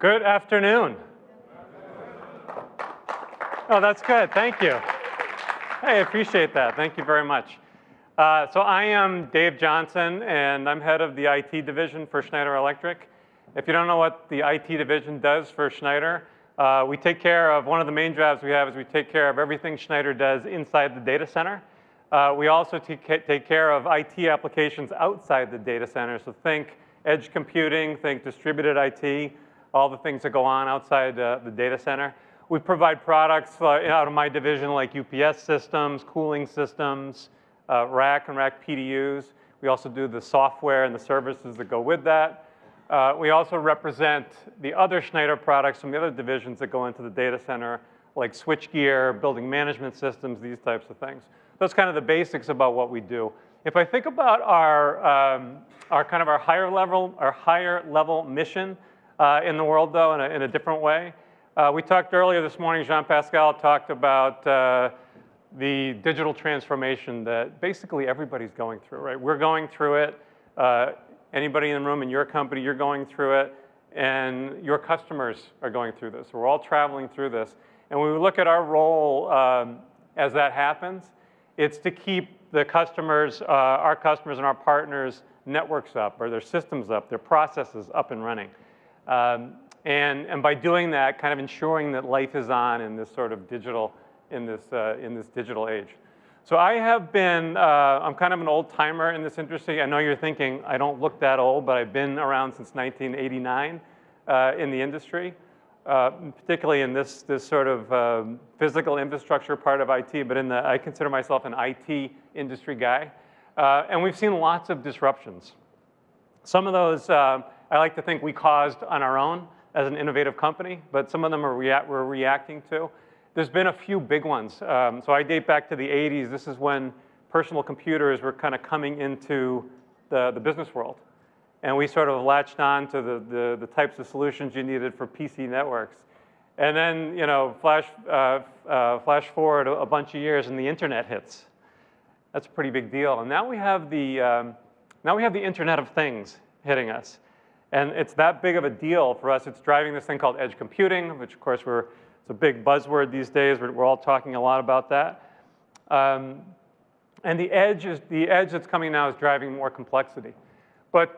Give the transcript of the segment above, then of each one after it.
Good afternoon. Oh, that's good. Thank you. Hey, I appreciate that. Thank you very much. So I am Dave Johnson, and I'm head of the IT division for Schneider Electric. If you don't know what the IT division does for Schneider, we take care of, one of the main jobs we have is we take care of everything Schneider does inside the data center. We also take care of IT applications outside the data center. So think edge computing, think distributed IT, all the things that go on outside the data center. We provide products out of my division like UPS systems, cooling systems, rack and rack PDUs. We also do the software and the services that go with that. We also represent the other Schneider products from the other divisions that go into the data center, like switchgear, building management systems, these types of things. That's kind of the basics about what we do. If I think about our higher level mission in the world, though, in a different way, we talked earlier this morning. Jean-Pascal talked about the digital transformation that basically everybody's going through, right? We're going through it. Anybody in the room in your company, you're going through it, and your customers are going through this. We're all traveling through this. And when we look at our role as that happens, it's to keep the customers, our customers and our partners' networks up, or their systems up, their processes up and running. And by doing that, kind of ensuring that life is on in this sort of digital, in this digital age. So I have been, I'm kind of an old timer in this industry. I know you're thinking, I don't look that old, but I've been around since 1989 in the industry, particularly in this sort of physical infrastructure part of IT, but I consider myself an IT industry guy. And we've seen lots of disruptions. Some of those, I like to think we caused on our own as an innovative company, but some of them we're reacting to. There's been a few big ones. So I date back to the 80s. This is when personal computers were kind of coming into the business world. And we sort of latched on to the types of solutions you needed for PC networks. And then, you know, flash forward a bunch of years and the internet hits. That's a pretty big deal. And now we have the Internet of Things hitting us. And it's that big of a deal for us. It's driving this thing called edge computing, which of course it's a big buzzword these days. We're all talking a lot about that. And the edge that's coming now is driving more complexity. But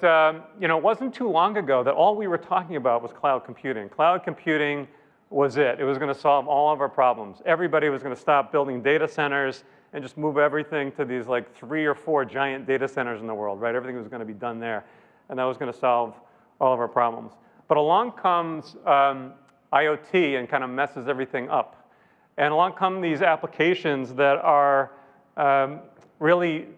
you know, it wasn't too long ago that all we were talking about was cloud computing. Cloud computing was it. It was going to solve all of our problems. Everybody was going to stop building data centers and just move everything to these like 3 or 4 giant data centers in the world, right? Everything was going to be done there. And that was going to solve all of our problems. But along comes IoT and kind of messes everything up. And along come these applications that are really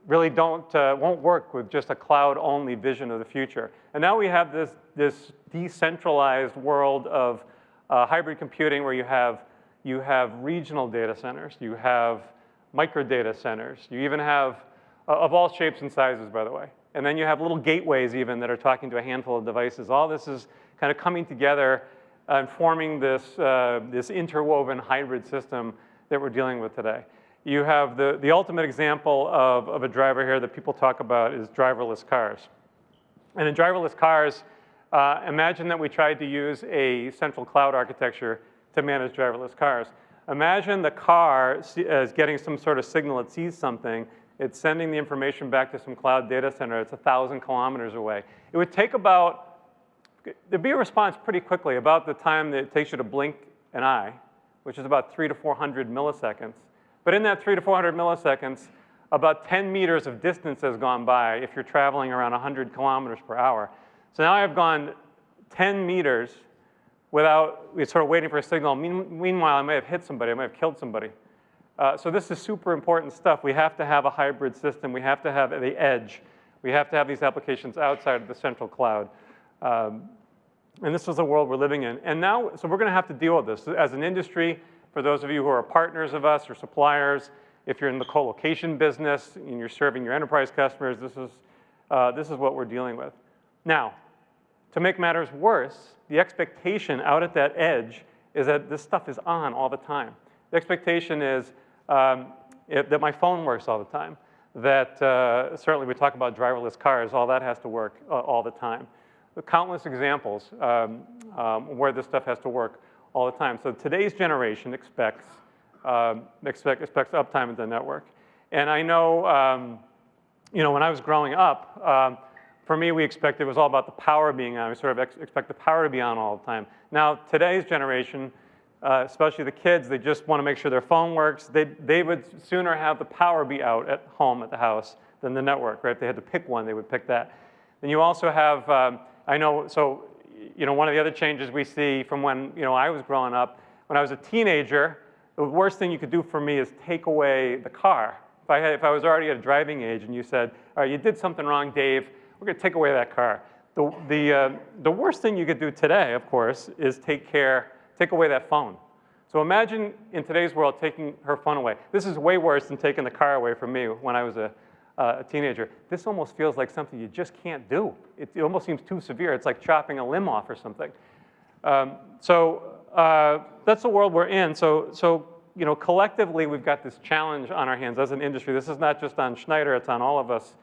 won't work with just a cloud-only vision of the future. And now we have this decentralized world of hybrid computing where you have regional data centers, you have micro data centers, you even have, of all shapes and sizes, by the way. And then you have little gateways even that are talking to a handful of devices. All this is kind of coming together and forming this interwoven hybrid system that we're dealing with today. You have the ultimate example of a driver here that people talk about is driverless cars. And in driverless cars, imagine that we tried to use a central cloud architecture to manage driverless cars. Imagine the car is getting some sort of signal, it sees something, it's sending the information back to some cloud data center, it's 1,000 kilometers away. It would take there'd be a response pretty quickly, about the time that it takes you to blink an eye, which is about 300 to 400 milliseconds. But in that 300 to 400 milliseconds, about 10 meters of distance has gone by if you're traveling around 100 kilometers per hour. So now I've gone 10 meters without sort of waiting for a signal. Meanwhile, I may have hit somebody, I may have killed somebody. So this is super important stuff. We have to have a hybrid system. We have to have the edge. We have to have these applications outside of the central cloud. And this is the world we're living in. And now, so we're going to have to deal with this. As an industry, for those of you who are partners of us or suppliers, if you're in the co-location business and you're serving your enterprise customers, this is what we're dealing with. Now, to make matters worse, the expectation out at that edge is that this stuff is on all the time. The expectation is that my phone works all the time, that certainly we talk about driverless cars, all that has to work all the time. countless examples where this stuff has to work all the time. So today's generation expects uptime at the network. And I know, when I was growing up, for me, we expected it was all about the power being on. We sort of expect the power to be on all the time. Now, today's generation, especially the kids, they just want to make sure their phone works. They would sooner have the power be out at home, at the house, than the network, right? If they had to pick one, they would pick that. Then you also have, one of the other changes we see from when, I was growing up, when I was a teenager, the worst thing you could do for me is take away the car. If I was already at a driving age and you said, all right, you did something wrong, Dave, we're going to take away that car. The worst thing you could do today, of course, is take away that phone. So imagine in today's world taking her phone away. This is way worse than taking the car away from me when I was a teenager. This almost feels like something you just can't do. It almost seems too severe. It's like chopping a limb off or something. That's the world we're in. So collectively, we've got this challenge on our hands as an industry. This is not just on Schneider, it's on all of us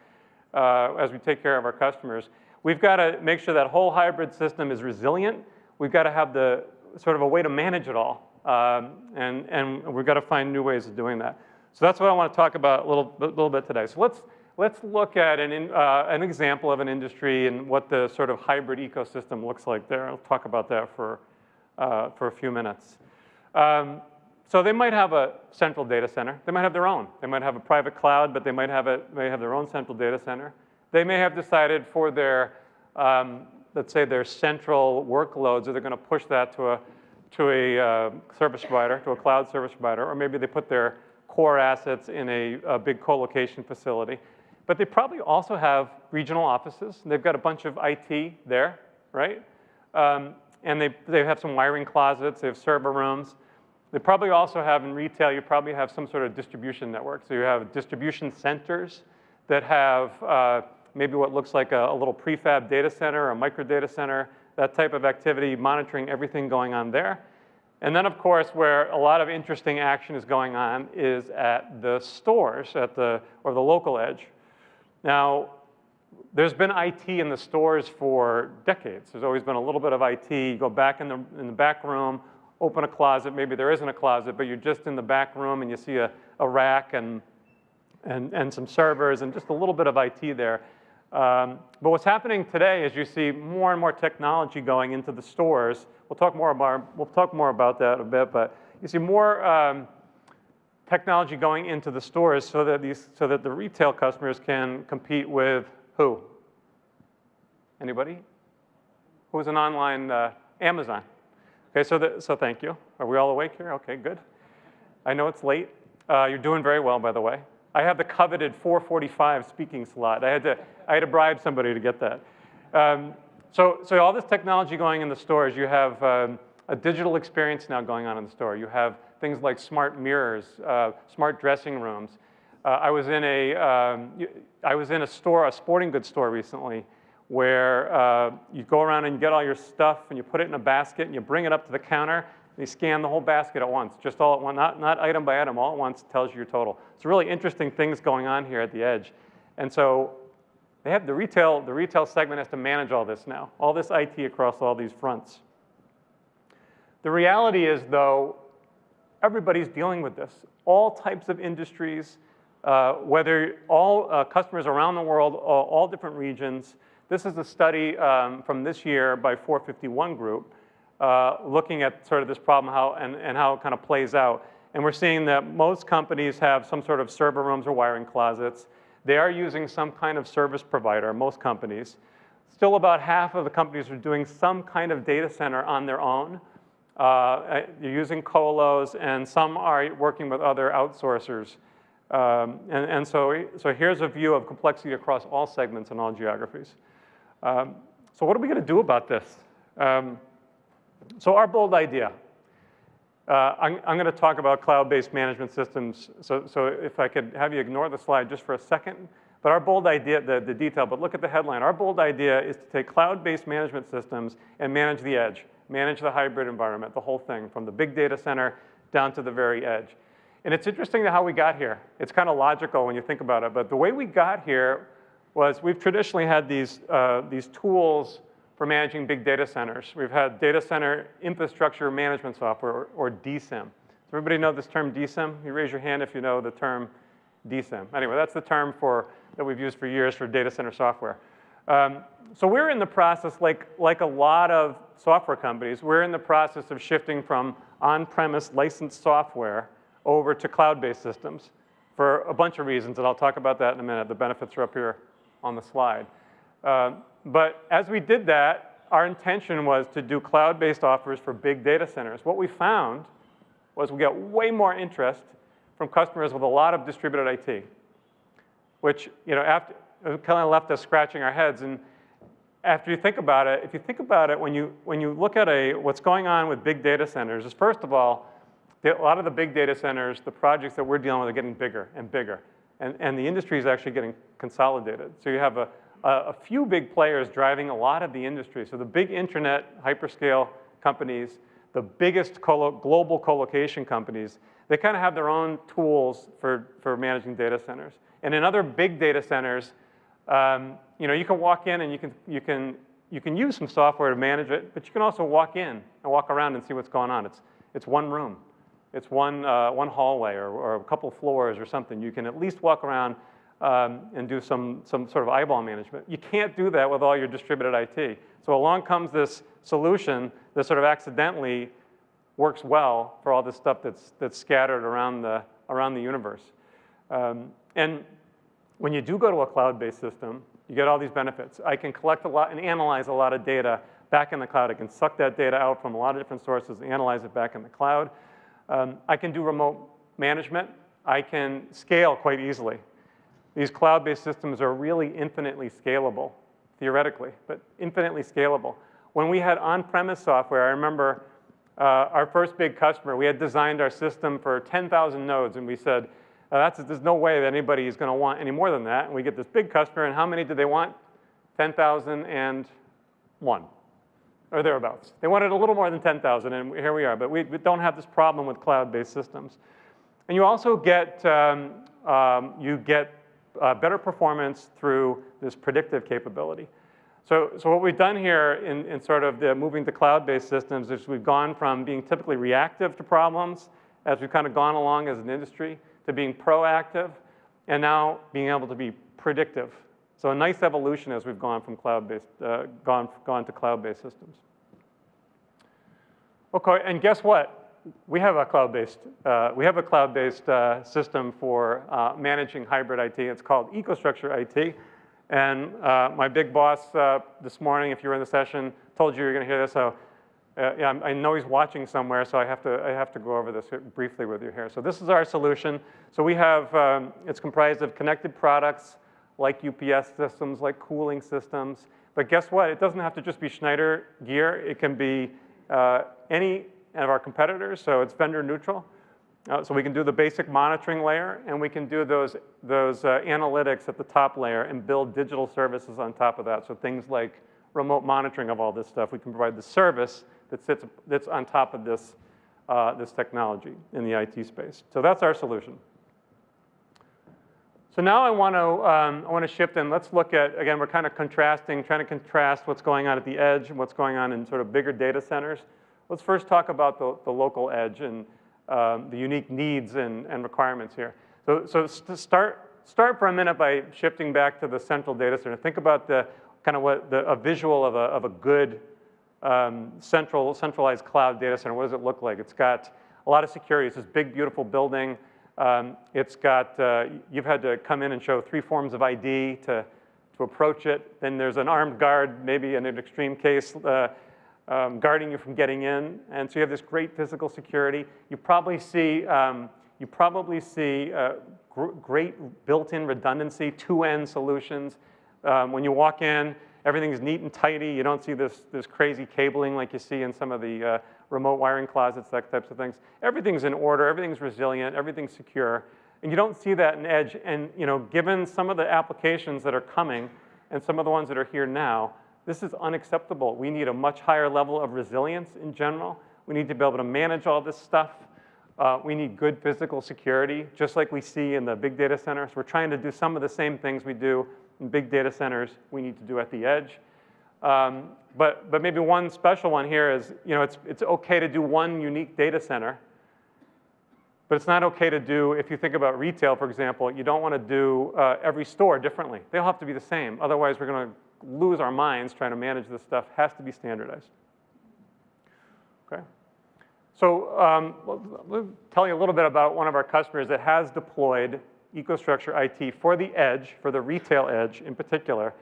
as we take care of our customers. We've got to make sure that whole hybrid system is resilient. We've got to have the sort of a way to manage it all. And we've got to find new ways of doing that. So that's what I want to talk about a little bit today. So let's look at an example of an industry and what the sort of hybrid ecosystem looks like there. I'll talk about that for a few minutes. So they might have a central data center. They might have their own. They might have a private cloud, but they might have their own central data center. They may have decided for their, let's say, their central workloads that they're going to push that to a service provider, to a cloud service provider, or maybe they put their core assets in a big co-location facility. But they probably also have regional offices. They've got a bunch of IT there, right? And they have some wiring closets. They have server rooms. They probably also have in retail, you probably have some sort of distribution network. So you have distribution centers that have maybe what looks like a little prefab data center, a micro data center, that type of activity, monitoring everything going on there. And then, of course, where a lot of interesting action is going on is at the stores, or the local edge. Now, there's been IT in the stores for decades. There's always been a little bit of IT. You go back in the back room, open a closet. Maybe there isn't a closet, but you're just in the back room and you see a rack and some servers and just a little bit of IT there. But what's happening today is you see more and more technology going into the stores. We'll talk more about that a bit, but you see more technology going into the stores so that the retail customers can compete with who? Anybody? Who's an online Amazon? Okay, so thank you. Are we all awake here? Okay, good. I know it's late. You're doing very well, by the way. I have the coveted 4:45 speaking slot. I had to bribe somebody to get that. So all this technology going in the stores, you have a digital experience now going on in the store. You have things like smart mirrors, smart dressing rooms. I was in a store, a sporting goods store recently, where you go around and you get all your stuff and you put it in a basket and you bring it up to the counter and you scan the whole basket at once, just all at once, not item by item, all at once, tells you your total. It's really interesting things going on here at the edge. And so they have the retail segment has to manage all this now, all this IT across all these fronts. The reality is, though, everybody's dealing with this. All types of industries, whether all customers around the world, all different regions. This is a study from this year by 451 Group, looking at sort of this problem and how it kind of plays out. And we're seeing that most companies have some sort of server rooms or wiring closets. They are using some kind of service provider, most companies. Still about half of the companies are doing some kind of data center on their own. You're using colos, and some are working with other outsourcers. So here's a view of complexity across all segments and all geographies. So what are we going to do about this? So our bold idea. I'm going to talk about cloud-based management systems. So if I could have you ignore the slide just for a second. But our bold idea, the detail, but look at the headline. Our bold idea is to take cloud-based management systems and manage the edge, manage the hybrid environment, the whole thing, from the big data center down to the very edge. And it's interesting how we got here. It's kind of logical when you think about it. But the way we got here was we've traditionally had these tools for managing big data centers. We've had data center infrastructure management software, or DSIM. Does everybody know this term DSIM? You raise your hand if you know the term DSIM. Anyway, that's the term that we've used for years for data center software. So we're in the process, like a lot of software companies, we're in the process of shifting from on-premise licensed software over to cloud-based systems for a bunch of reasons, and I'll talk about that in a minute. The benefits are up here on the slide. But as we did that, our intention was to do cloud-based offers for big data centers. What we found was we got way more interest from customers with a lot of distributed IT, which, you know, it kind of left us scratching our heads. And after you think about it, if you think about it, when you look at what's going on with big data centers is, first of all, a lot of the big data centers, the projects that we're dealing with are getting bigger and bigger. And the industry is actually getting consolidated. So you have a few big players driving a lot of the industry. So the big internet hyperscale companies, the biggest global colocation companies, they kind of have their own tools for managing data centers. And in other big data centers, you know, you can walk in and you can use some software to manage it, but you can also walk in and walk around and see what's going on. It's one room. It's one hallway or a couple floors or something. You can at least walk around and do some sort of eyeball management. You can't do that with all your distributed IT. So along comes this solution that sort of accidentally works well for all this stuff that's scattered around the universe. And when you do go to a cloud-based system, you get all these benefits. I can collect a lot and analyze a lot of data back in the cloud. I can suck that data out from a lot of different sources, analyze it back in the cloud. I can do remote management. I can scale quite easily. These cloud-based systems are really infinitely scalable, theoretically, but infinitely scalable. When we had on-premise software, I remember our first big customer, we had designed our system for 10,000 nodes, and we said, there's no way that anybody is going to want any more than that. And we get this big customer, and how many did they want? 10,001, or thereabouts. They wanted a little more than 10,000, and here we are. But we don't have this problem with cloud-based systems. And you also get, better performance through this predictive capability. So what we've done here in sort of the moving to cloud-based systems is we've gone from being typically reactive to problems as we've kind of gone along as an industry to being proactive, and now being able to be predictive. So a nice evolution as we've gone from cloud-based, gone to cloud-based systems. Okay, and guess what? We have a cloud-based system for managing hybrid IT. It's called EcoStruxure IT. And my big boss this morning, if you were in the session, told you you were going to hear this. So yeah, I know he's watching somewhere, so I have to go over this briefly with you here. So this is our solution. So we have, it's comprised of connected products like UPS systems, like cooling systems. But guess what? It doesn't have to just be Schneider gear. It can be any of our competitors, so it's vendor neutral. So we can do the basic monitoring layer, and we can do those analytics at the top layer and build digital services on top of that. So things like remote monitoring of all this stuff. We can provide the service that's on top of this technology in the IT space. So that's our solution. So now I want to shift in. Let's look at, again, we're kind of trying to contrast what's going on at the edge and what's going on in sort of bigger data centers. Let's first talk about the local edge and the unique needs and requirements here. So to start for a minute by shifting back to the central data center. Think about a visual of a good centralized cloud data center. What does it look like? It's got a lot of security. It's this big, beautiful building. It's got, you've had to come in and show 3 forms of ID to approach it. Then there's an armed guard, maybe in an extreme case, guarding you from getting in. And so you have this great physical security. You probably see great built-in redundancy, 2N solutions. When you walk in, everything's neat and tidy. You don't see this crazy cabling like you see in some of the remote wiring closets, that types of things. Everything's in order. Everything's resilient. Everything's secure. And you don't see that in edge. And given some of the applications that are coming and some of the ones that are here now, this is unacceptable. We need a much higher level of resilience in general. We need to be able to manage all this stuff. We need good physical security, just like we see in the big data centers. We're trying to do some of the same things we do in big data centers we need to do at the edge. But maybe one special one here is, it's okay to do one unique data center, but it's not okay to do, if you think about retail, for example, you don't want to do every store differently. They all have to be the same. Otherwise, we're going to lose our minds trying to manage this stuff. It has to be standardized. Okay. So let me tell you a little bit about one of our customers that has deployed EcoStruxure IT for the edge, for the retail edge in particular,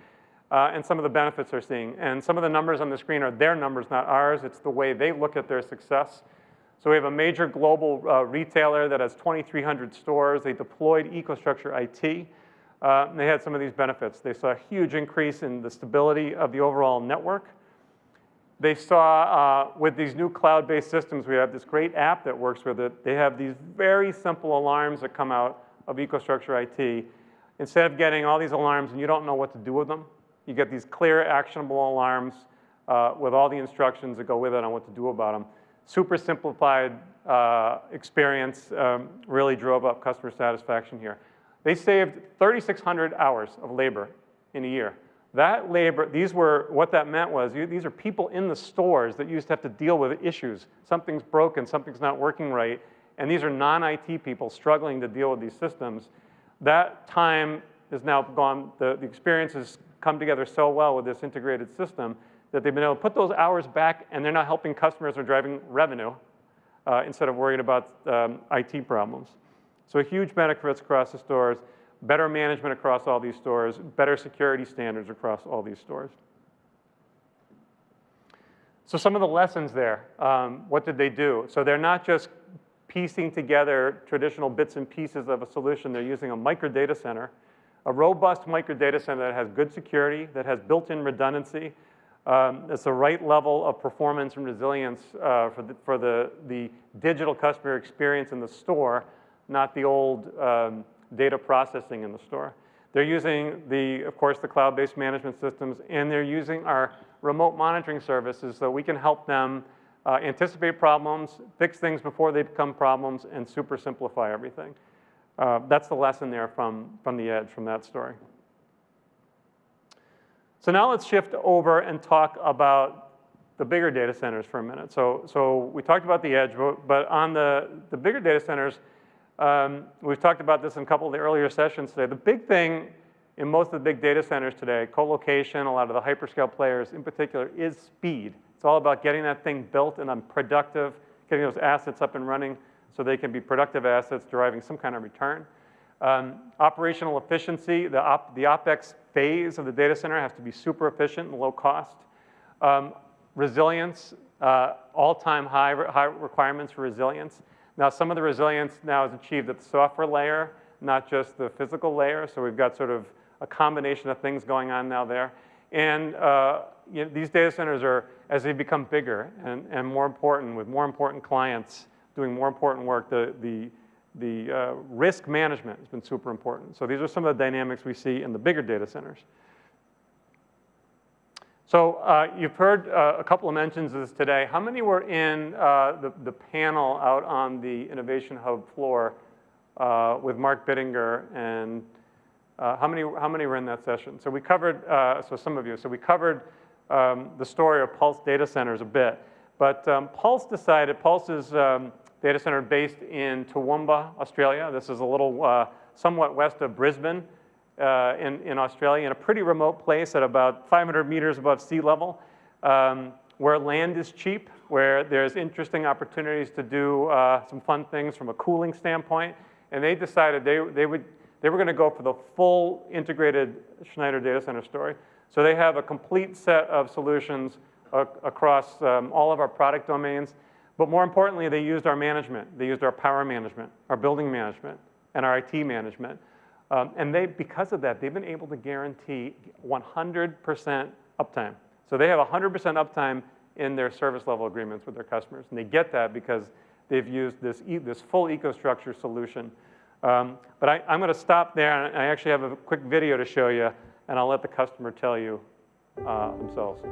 and some of the benefits they're seeing. And some of the numbers on the screen are their numbers, not ours. It's the way they look at their success. So we have a major global retailer that has 2,300 stores. They deployed EcoStruxure IT. And they had some of these benefits. They saw a huge increase in the stability of the overall network. They saw, with these new cloud-based systems, we have this great app that works with it. They have these very simple alarms that come out of EcoStruxure IT. Instead of getting all these alarms and you don't know what to do with them, you get these clear, actionable alarms with all the instructions that go with it on what to do about them. Super simplified experience, really drove up customer satisfaction here. They saved 3,600 hours of labor in a year. That labor, what that meant was, these are people in the stores that used to have to deal with issues. Something's broken, something's not working right, and these are non-IT people struggling to deal with these systems. That time is now gone. The experience has come together so well with this integrated system that they've been able to put those hours back, and they're now helping customers who are driving revenue instead of worrying about IT problems. So huge benefits across the stores, better management across all these stores, better security standards across all these stores. So some of the lessons there, what did they do? So they're not just piecing together traditional bits and pieces of a solution. They're using a micro data center, a robust micro data center that has good security, that has built-in redundancy. It's the right level of performance and resilience for the digital customer experience in the store, not the old data processing in the store. They're using, of course, the cloud-based management systems, and they're using our remote monitoring services so we can help them anticipate problems, fix things before they become problems, and super simplify everything. That's the lesson there from the edge, from that story. So now let's shift over and talk about the bigger data centers for a minute. So we talked about the edge, but on the bigger data centers, we've talked about this in a couple of the earlier sessions today. The big thing in most of the big data centers today, co-location, a lot of the hyperscale players in particular, is speed. It's all about getting that thing built and productive, getting those assets up and running so they can be productive assets deriving some kind of return. Operational efficiency, the OpEx phase of the data center has to be super efficient and low cost. Resilience, all-time high requirements for resilience. Now, some of the resilience now is achieved at the software layer, not just the physical layer. So we've got sort of a combination of things going on now there. And these data centers are, as they become bigger and more important, with more important clients doing more important work, the risk management has been super important. So these are some of the dynamics we see in the bigger data centers. So you've heard a couple of mentions of this today. How many were in the panel out on the Innovation Hub floor with Mark Bittinger, and how many were in that session? So we covered, so some of you, so we covered the story of Pulse data centers a bit. But Pulse is data center based in Toowoomba, Australia. This is a little somewhat west of Brisbane in Australia, in a pretty remote place at about 500 meters above sea level, where land is cheap, where there's interesting opportunities to do some fun things from a cooling standpoint. And they decided they were going to go for the full integrated Schneider data center story. So they have a complete set of solutions across all of our product domains. But more importantly, they used our management. They used our power management, our building management, and our IT management. And because of that, they've been able to guarantee 100% uptime. So they have 100% uptime in their service level agreements with their customers. And they get that because they've used this full EcoStruxure solution. But I'm going to stop there, and I actually have a quick video to show you, and I'll let the customer tell you themselves.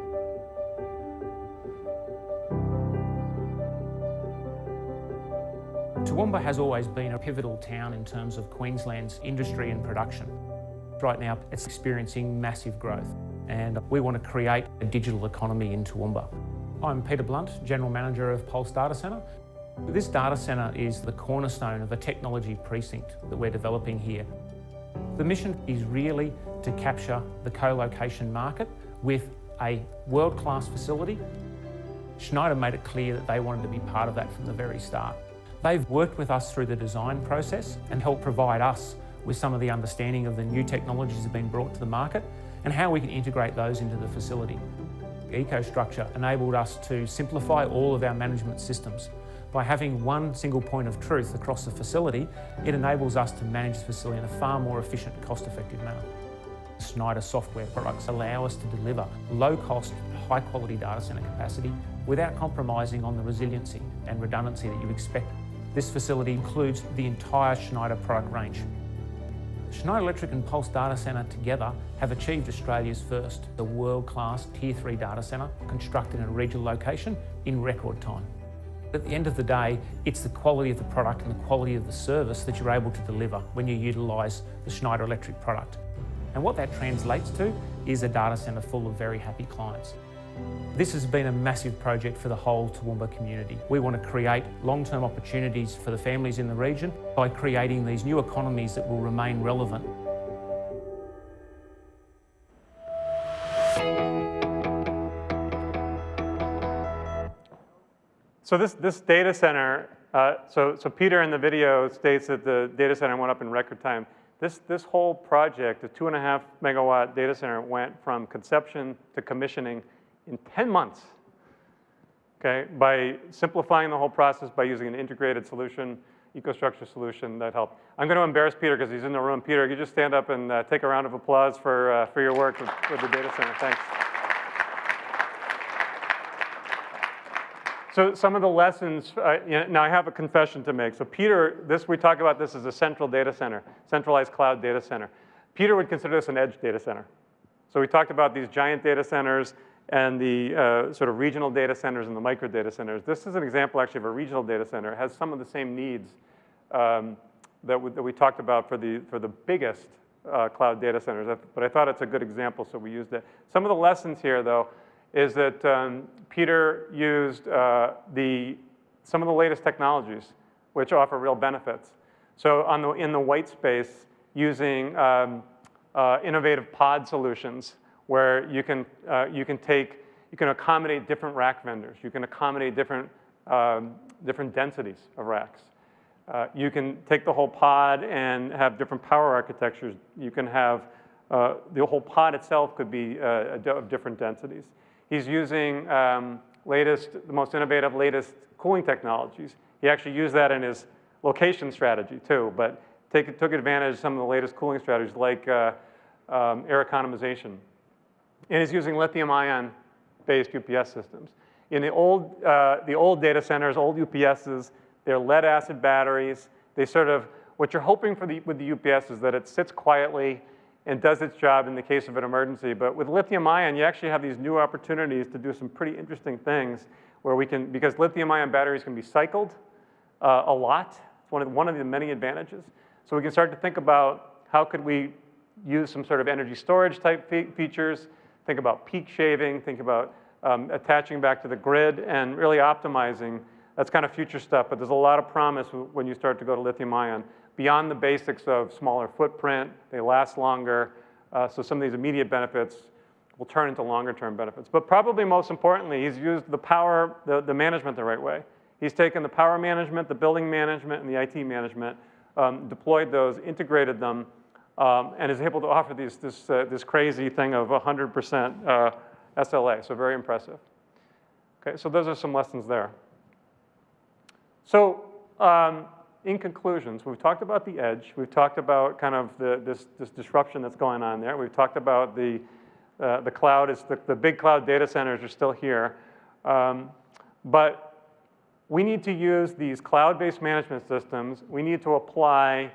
Toowoomba has always been a pivotal town in terms of Queensland's industry and production. Right now, it's experiencing massive growth. and we want to create a digital economy in Toowoomba. I'm Peter Blunt, General Manager of Pulse Data Centre. This data centre is the cornerstone of a technology precinct that we're developing here. The mission is really to capture the co-location market with a world-class facility. Schneider made it clear that they wanted to be part of that from the very start. They've worked with us through the design process and helped provide us with some of the understanding of the new technologies that have been brought to the market and how we can integrate those into the facility. EcoStruxure enabled us to simplify all of our management systems. By having one single point of truth across the facility, it enables us to manage the facility in a far more efficient, cost-effective manner. Schneider software products allow us to deliver low-cost, high-quality data centre capacity without compromising on the resiliency and redundancy that you expect. This facility includes the entire Schneider product range. Schneider Electric and Pulse Data Centre together have achieved Australia's first, the world-class Tier 3 data centre constructed in a regional location in record time. At the end of the day, it's the quality of the product and the quality of the service that you're able to deliver when you utilise the Schneider Electric product. And what that translates to is a data centre full of very happy clients. This has been a massive project for the whole Toowoomba community. We want to create long-term opportunities for the families in the region by creating these new economies that will remain relevant. So this data center, so Peter in the video states that the data center went up in record time. This whole project, the 2.5 megawatt data center, went from conception to commissioning in 10 months, okay? By simplifying the whole process by using an integrated solution, EcoStruxure solution that helped. I'm going to embarrass Peter because he's in the room. Peter, you just stand up and take a round of applause for your work with the data center. Thanks. So some of the lessons, now I have a confession to make. So Peter, we talk about this as a central data center, centralized cloud data center. Peter would consider this an edge data center. So we talked about these giant data centers and the sort of regional data centers and the micro data centers. This is an example actually of a regional data center. It has some of the same needs that we talked about for the biggest cloud data centers, but I thought it's a good example, so we used it. Some of the lessons here, though, is that Peter used some of the latest technologies which offer real benefits. So in the white space, using innovative pod solutions where you can accommodate different rack vendors. You can accommodate different densities of racks. You can take the whole pod and have different power architectures. You can have, the whole pod itself could be of different densities. He's using the most innovative, latest cooling technologies. He actually used that in his location strategy too, but took advantage of some of the latest cooling strategies like air economization. And he's using lithium-ion-based UPS systems. In the old data centers, old UPSs, they're lead-acid batteries. They sort of, what you're hoping for with the UPS is that it sits quietly and does its job in the case of an emergency. But with lithium-ion, you actually have these new opportunities to do some pretty interesting things where we can, because lithium-ion batteries can be cycled a lot. It's one of the many advantages. So we can start to think about how could we use some sort of energy storage type features, think about peak shaving, think about attaching back to the grid and really optimizing. That's kind of future stuff, but there's a lot of promise when you start to go to lithium-ion. Beyond the basics of smaller footprint, they last longer, so some of these immediate benefits will turn into longer term benefits. But probably most importantly, he's used the management the right way. He's taken the power management, the building management, and the IT management, deployed those, integrated them, and is able to offer this crazy thing of 100% SLA, so very impressive. Okay, so those are some lessons there. So in conclusions, we've talked about the edge. We've talked about kind of this disruption that's going on there. We've talked about the cloud. The big cloud data centers are still here. But we need to use these cloud-based management systems. We need to apply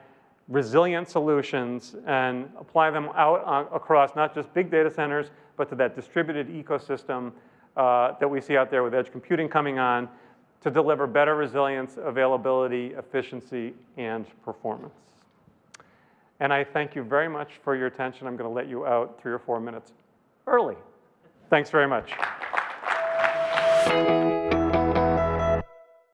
resilient solutions and apply them out across not just big data centers, but to that distributed ecosystem that we see out there with edge computing coming on to deliver better resilience, availability, efficiency, and performance. And I thank you very much for your attention. I'm going to let you out 3 or 4 minutes. early. Thanks very much.